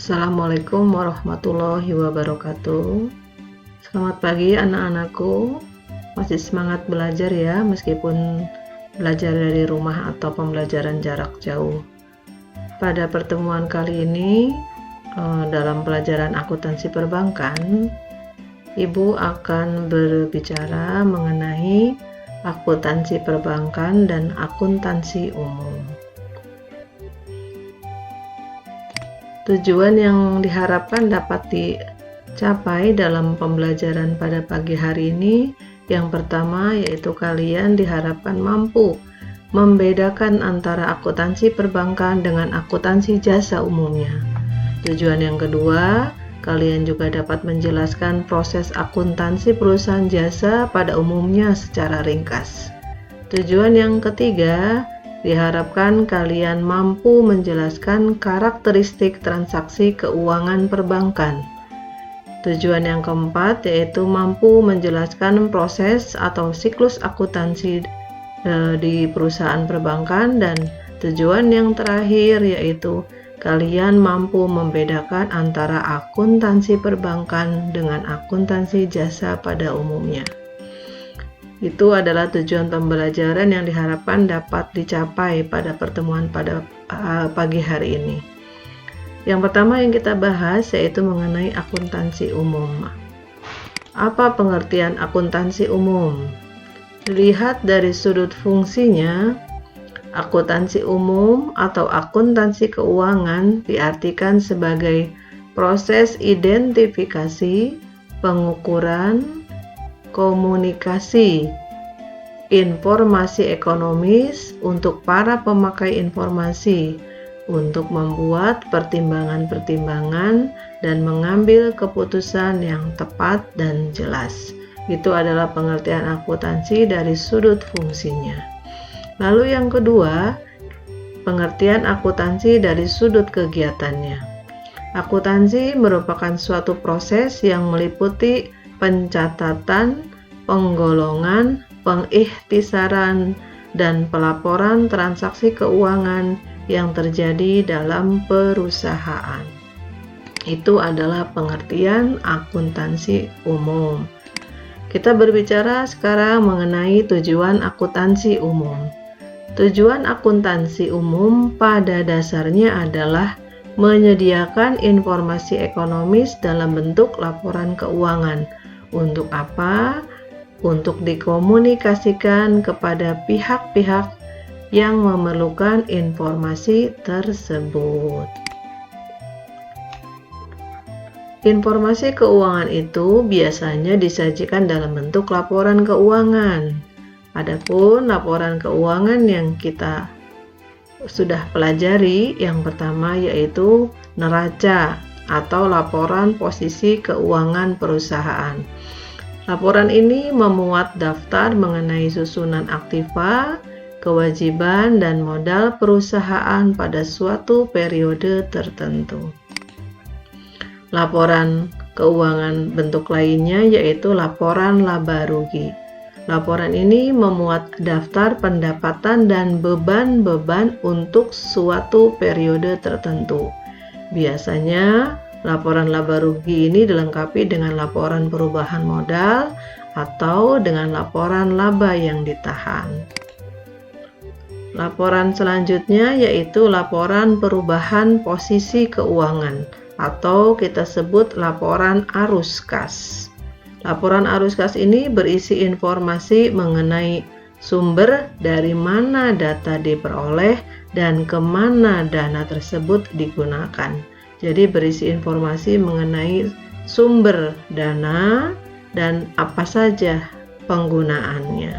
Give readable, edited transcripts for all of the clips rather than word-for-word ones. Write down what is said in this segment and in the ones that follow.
Assalamualaikum warahmatullahi wabarakatuh. Selamat pagi anak-anakku. Masih semangat belajar ya, meskipun belajar dari rumah atau pembelajaran jarak jauh. Pada pertemuan kali ini, dalam pelajaran akuntansi perbankan, Ibu akan berbicara mengenai akuntansi perbankan dan akuntansi umum. Tujuan yang diharapkan dapat dicapai dalam pembelajaran pada pagi hari ini, yang pertama yaitu kalian diharapkan mampu membedakan antara akuntansi perbankan dengan akuntansi jasa umumnya. Tujuan yang kedua, kalian juga dapat menjelaskan proses akuntansi perusahaan jasa pada umumnya secara ringkas. Tujuan yang ketiga, diharapkan kalian mampu menjelaskan karakteristik transaksi keuangan perbankan. Tujuan yang keempat yaitu mampu menjelaskan proses atau siklus akuntansi di perusahaan perbankan, dan tujuan yang terakhir yaitu kalian mampu membedakan antara akuntansi perbankan dengan akuntansi jasa pada umumnya. Itu adalah tujuan pembelajaran yang diharapkan dapat dicapai pada pertemuan pada pagi hari ini. Yang pertama yang kita bahas yaitu mengenai akuntansi umum. Apa pengertian akuntansi umum? Dilihat dari sudut fungsinya, akuntansi umum atau akuntansi keuangan diartikan sebagai proses identifikasi, pengukuran, komunikasi informasi ekonomis untuk para pemakai informasi untuk membuat pertimbangan-pertimbangan dan mengambil keputusan yang tepat dan jelas. Itu adalah pengertian akuntansi dari sudut fungsinya. Lalu yang kedua, pengertian akuntansi dari sudut kegiatannya. Akuntansi merupakan suatu proses yang meliputi pencatatan, penggolongan, pengikhtisaran, dan pelaporan transaksi keuangan yang terjadi dalam perusahaan. Itu adalah pengertian akuntansi umum. Kita berbicara sekarang mengenai tujuan akuntansi umum. Tujuan akuntansi umum pada dasarnya adalah menyediakan informasi ekonomis dalam bentuk laporan keuangan. Untuk apa? Untuk dikomunikasikan kepada pihak-pihak yang memerlukan informasi tersebut. Informasi keuangan itu biasanya disajikan dalam bentuk laporan keuangan. Adapun laporan keuangan yang kita sudah pelajari, yang pertama yaitu neraca atau laporan posisi keuangan perusahaan. Laporan ini memuat daftar mengenai susunan aktiva, kewajiban, dan modal perusahaan pada suatu periode tertentu. Laporan keuangan bentuk lainnya yaitu laporan laba rugi. Laporan ini memuat daftar pendapatan dan beban-beban untuk suatu periode tertentu. Biasanya, laporan laba rugi ini dilengkapi dengan laporan perubahan modal atau dengan laporan laba yang ditahan. Laporan selanjutnya yaitu laporan perubahan posisi keuangan atau kita sebut laporan arus kas. Laporan arus kas ini berisi informasi mengenai sumber dari mana data diperoleh dan kemana dana tersebut digunakan. Jadi berisi informasi mengenai sumber dana dan apa saja penggunaannya.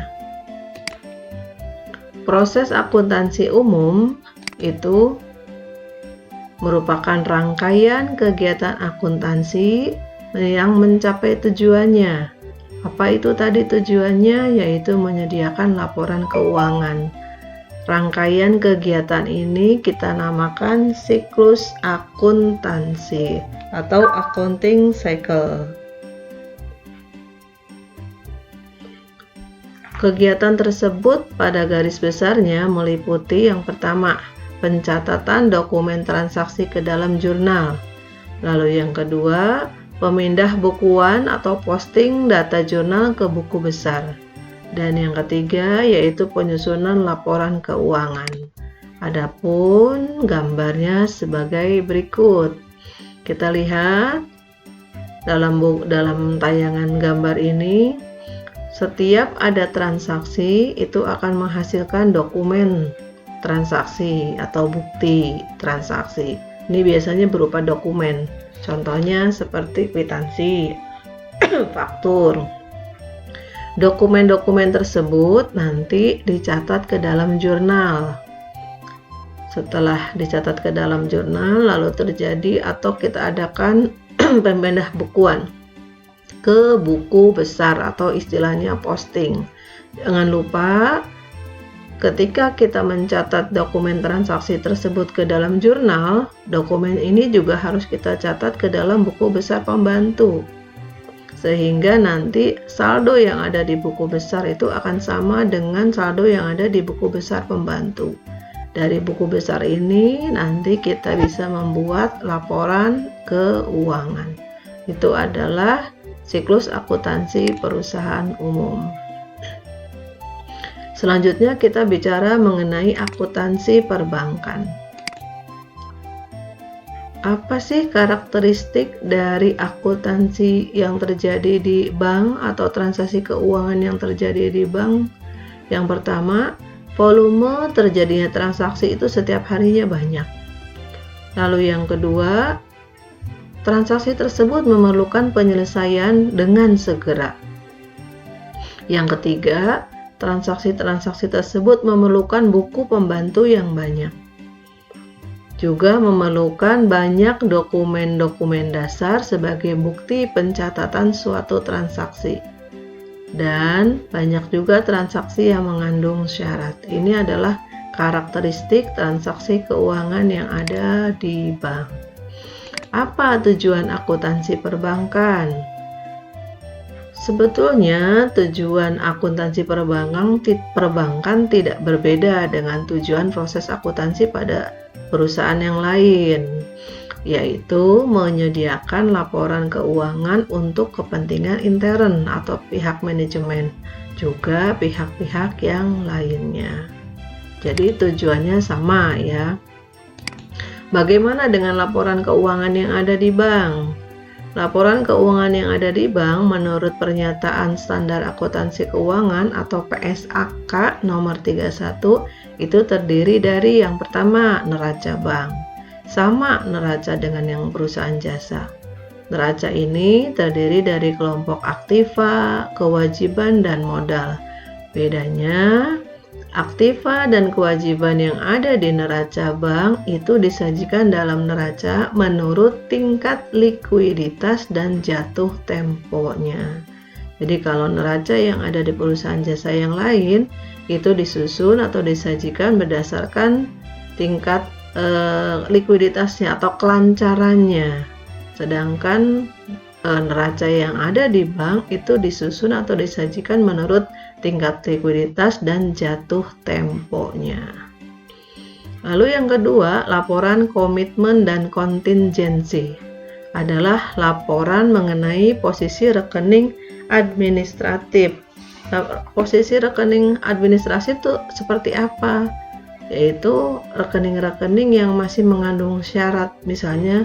Proses akuntansi umum itu merupakan rangkaian kegiatan akuntansi yang mencapai tujuannya. Apa itu tadi tujuannya? Yaitu menyediakan laporan keuangan. Rangkaian kegiatan ini kita namakan siklus akuntansi atau accounting cycle. Kegiatan tersebut pada garis besarnya meliputi yang pertama, pencatatan dokumen transaksi ke dalam jurnal. Lalu yang kedua, pemindah bukuan atau posting data jurnal ke buku besar. Dan yang ketiga yaitu penyusunan laporan keuangan. Adapun gambarnya sebagai berikut. Kita lihat dalam tayangan gambar ini, setiap ada transaksi itu akan menghasilkan dokumen transaksi atau bukti transaksi. Ini biasanya berupa dokumen. Contohnya seperti kwitansi, faktur. Dokumen-dokumen tersebut nanti dicatat ke dalam jurnal. Setelah dicatat ke dalam jurnal, lalu terjadi atau kita adakan pemindah bukuan ke buku besar atau istilahnya posting. Jangan lupa ketika kita mencatat dokumen transaksi tersebut ke dalam jurnal, dokumen ini juga harus kita catat ke dalam buku besar pembantu. Sehingga nanti saldo yang ada di buku besar itu akan sama dengan saldo yang ada di buku besar pembantu. Dari buku besar ini nanti kita bisa membuat laporan keuangan. Itu adalah siklus akuntansi perusahaan umum. Selanjutnya kita bicara mengenai akuntansi perbankan. Apa sih karakteristik dari akuntansi yang terjadi di bank atau transaksi keuangan yang terjadi di bank? Yang pertama, volume terjadinya transaksi itu setiap harinya banyak. Lalu yang kedua, transaksi tersebut memerlukan penyelesaian dengan segera. Yang ketiga, transaksi-transaksi tersebut memerlukan buku pembantu yang banyak. Juga memerlukan banyak dokumen-dokumen dasar sebagai bukti pencatatan suatu transaksi. Dan banyak juga transaksi yang mengandung syarat. Ini adalah karakteristik transaksi keuangan yang ada di bank. Apa tujuan akuntansi perbankan? Sebetulnya tujuan akuntansi perbankan tidak berbeda dengan tujuan proses akuntansi pada perusahaan yang lain, yaitu menyediakan laporan keuangan untuk kepentingan intern atau pihak manajemen, juga pihak-pihak yang lainnya. Jadi tujuannya sama ya. Bagaimana dengan laporan keuangan yang ada di bank? Laporan keuangan yang ada di bank menurut pernyataan standar akuntansi keuangan atau PSAK nomor 31 itu terdiri dari yang pertama neraca bank. Sama neraca dengan yang perusahaan jasa. Neraca ini terdiri dari kelompok aktiva, kewajiban, dan modal. Bedanya, aktiva dan kewajiban yang ada di neraca bank itu disajikan dalam neraca menurut tingkat likuiditas dan jatuh temponya. Jadi kalau neraca yang ada di perusahaan jasa yang lain itu disusun atau disajikan berdasarkan tingkat likuiditasnya atau kelancarannya. Sedangkan neraca yang ada di bank itu disusun atau disajikan menurut tingkat likuiditas dan jatuh temponya. Lalu yang kedua, laporan komitmen dan kontingensi adalah laporan mengenai posisi rekening administratif. Posisi rekening administratif itu seperti apa? Yaitu rekening-rekening yang masih mengandung syarat, misalnya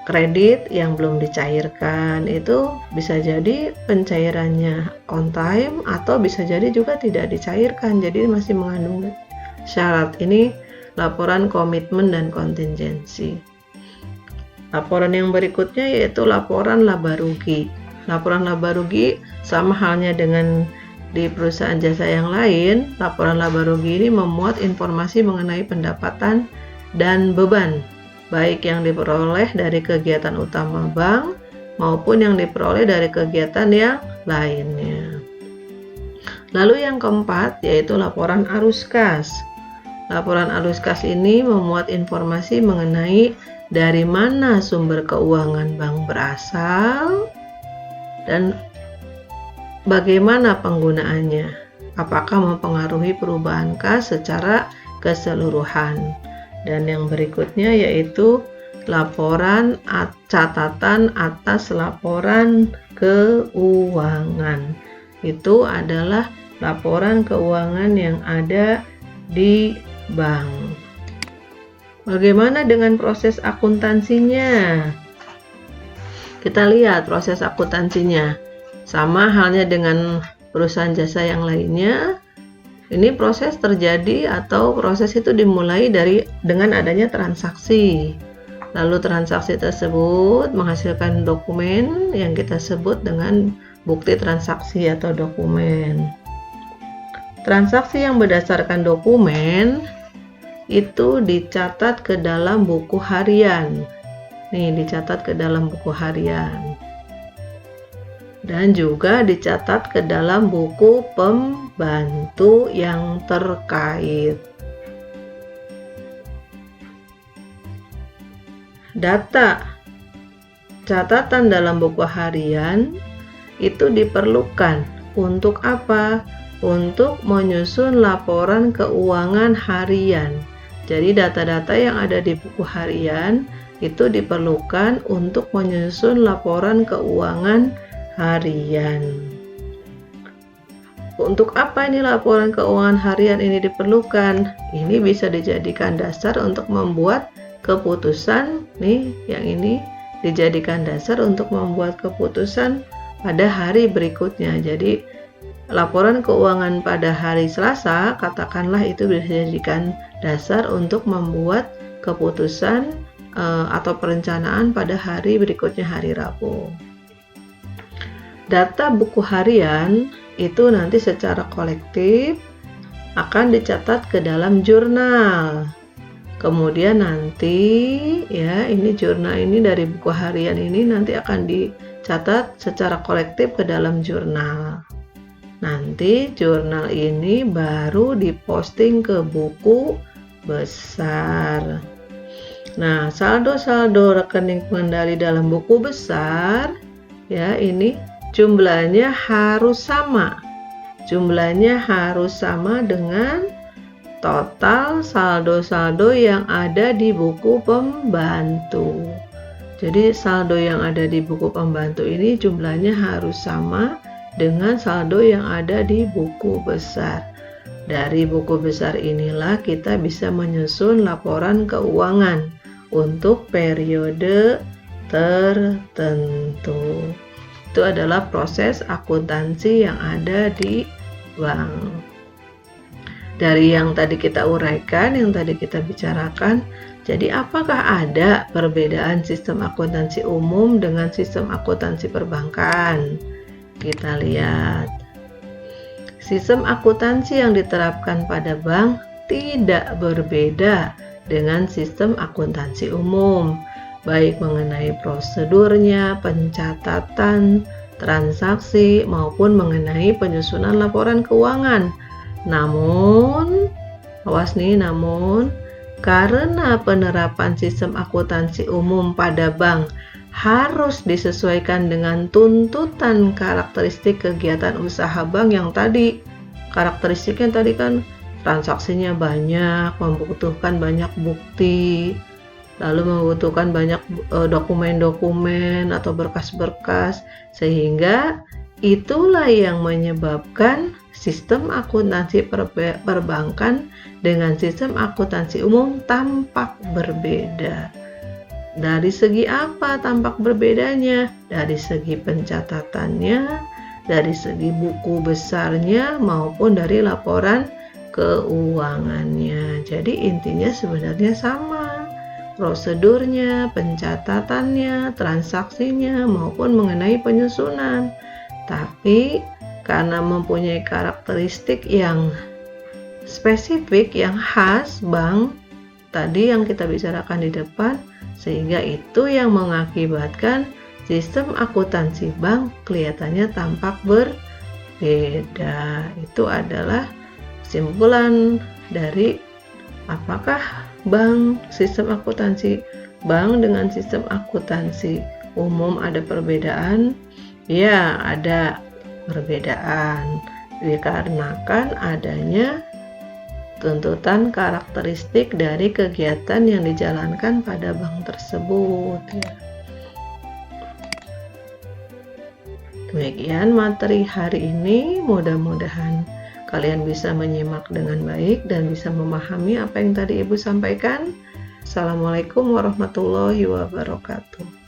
kredit yang belum dicairkan, itu bisa jadi pencairannya on time atau bisa jadi juga tidak dicairkan, jadi masih mengandung syarat. Ini laporan komitmen dan kontingensi. Laporan yang berikutnya yaitu laporan laba rugi. Laporan laba rugi sama halnya dengan di perusahaan jasa yang lain. Laporan laba rugi ini memuat informasi mengenai pendapatan dan beban, baik yang diperoleh dari kegiatan utama bank maupun yang diperoleh dari kegiatan yang lainnya. Lalu yang keempat yaitu laporan arus kas. Laporan arus kas ini memuat informasi mengenai dari mana sumber keuangan bank berasal dan bagaimana penggunaannya. apakah mempengaruhi perubahan kas secara keseluruhan. Dan yang berikutnya yaitu laporan catatan atas laporan keuangan. Itu adalah laporan keuangan yang ada di bank. Bagaimana dengan proses akuntansinya? Kita lihat proses akuntansinya. Sama halnya dengan perusahaan jasa yang lainnya. Ini proses terjadi atau proses itu dimulai dengan adanya transaksi. Lalu transaksi tersebut menghasilkan dokumen yang kita sebut dengan bukti transaksi atau dokumen. Transaksi yang berdasarkan dokumen itu dicatat ke dalam buku harian. Nih, dicatat ke dalam buku harian. Dan juga dicatat ke dalam buku pembantu yang terkait. Data catatan dalam buku harian itu diperlukan untuk apa? Untuk menyusun laporan keuangan harian. Jadi data-data yang ada di buku harian itu diperlukan untuk menyusun laporan keuangan harian. Untuk apa ini laporan keuangan harian ini diperlukan? Ini bisa dijadikan dasar untuk membuat keputusan. Nih, yang ini dijadikan dasar untuk membuat keputusan pada hari berikutnya. Jadi laporan keuangan pada hari Selasa, katakanlah itu bisa dijadikan dasar untuk membuat keputusan atau perencanaan pada hari berikutnya, hari Rabu. Data buku harian itu nanti secara kolektif akan dicatat ke dalam jurnal. Kemudian nanti ya, ini jurnal ini dari buku harian ini nanti akan dicatat secara kolektif ke dalam jurnal. Nanti jurnal ini baru diposting ke buku besar. Nah, saldo-saldo rekening pengendali dalam buku besar ya, ini jumlahnya harus sama. Jumlahnya harus sama dengan total saldo-saldo yang ada di buku pembantu. Jadi saldo yang ada di buku pembantu ini jumlahnya harus sama dengan saldo yang ada di buku besar. Dari buku besar inilah kita bisa menyusun laporan keuangan untuk periode tertentu. Itu adalah proses akuntansi yang ada di bank. Dari yang tadi kita uraikan, yang tadi kita bicarakan, jadi apakah ada perbedaan sistem akuntansi umum dengan sistem akuntansi perbankan? Kita lihat. Sistem akuntansi yang diterapkan pada bank tidak berbeda dengan sistem akuntansi umum, baik mengenai prosedurnya, pencatatan, transaksi, maupun mengenai penyusunan laporan keuangan. Namun, awas nih, namun karena penerapan sistem akuntansi umum pada bank harus disesuaikan dengan tuntutan karakteristik kegiatan usaha bank yang tadi. Karakteristiknya tadi kan transaksinya banyak, membutuhkan banyak bukti, lalu membutuhkan banyak dokumen-dokumen atau berkas-berkas, sehingga itulah yang menyebabkan sistem akuntansi perbankan dengan sistem akuntansi umum tampak berbeda. Dari segi apa tampak berbedanya? Dari segi pencatatannya, dari segi buku besarnya, maupun dari laporan keuangannya. Jadi intinya sebenarnya sama. Prosedurnya, pencatatannya, transaksinya, maupun mengenai penyusunan. Tapi karena mempunyai karakteristik yang spesifik, yang khas bank tadi yang kita bicarakan di depan, sehingga itu yang mengakibatkan sistem akuntansi bank kelihatannya tampak berbeda. Itu adalah kesimpulan dari apakah sistem akuntansi bank dengan sistem akuntansi umum ada perbedaan? Ya, ada perbedaan. dikarenakan adanya tuntutan karakteristik dari kegiatan yang dijalankan pada bank tersebut. Demikian materi hari ini, mudah-mudahan kalian bisa menyimak dengan baik dan bisa memahami apa yang tadi Ibu sampaikan. Assalamualaikum warahmatullahi wabarakatuh.